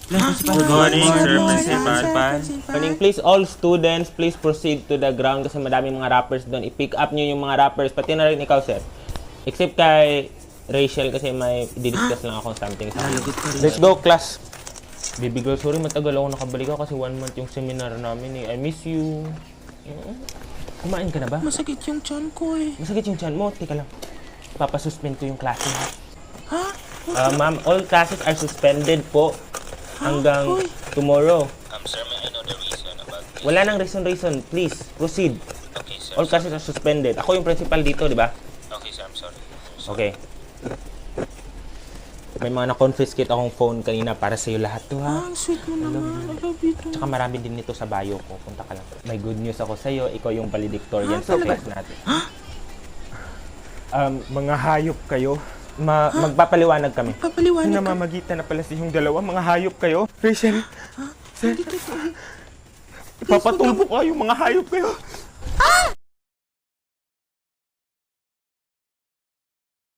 Good morning, sir, principal. Morning, please all students, please proceed to the ground kasi madaming mga rappers doon. I-pick up nyo yung mga rappers, pati na rin ikaw, sir. Except kay Rachel kasi may i-discuss lang ako something sa akin. Let's go, class. Baby girl, sorry, matagal ako nakabalik ako kasi 1 month yung seminar namin eh. I miss you. Kumain ka na ba? Masakit yung tiyan ko eh. Masakit yung tiyan mo? Teka lang. Papasuspend ko yung klase. Ha? Ma'am, all classes are suspended po hanggang tomorrow. Sir, may I know the reason about this? Wala nang reason. Please, proceed. Okay, sir. All classes are suspended. Ako yung principal dito, di ba? Okay, sir, I'm sorry. Okay. May mga na-confiscate akong phone kanina para sa'yo lahat to, ha? Ang sweet mo naman. I love you too. Tsaka marami din nito sa bio ko. Punta ka lang. May good news ako sa'yo. Ikaw yung valedictorian sa class natin. Mga hayop kayo. Magpapaliwanag kami. Papaliwanag ka. Namamagitan na pala yung dalawa. Mga hayop kayo. Rachel, sir, Hindi totoo. ipapatulpo ko yung mga hayop kayo.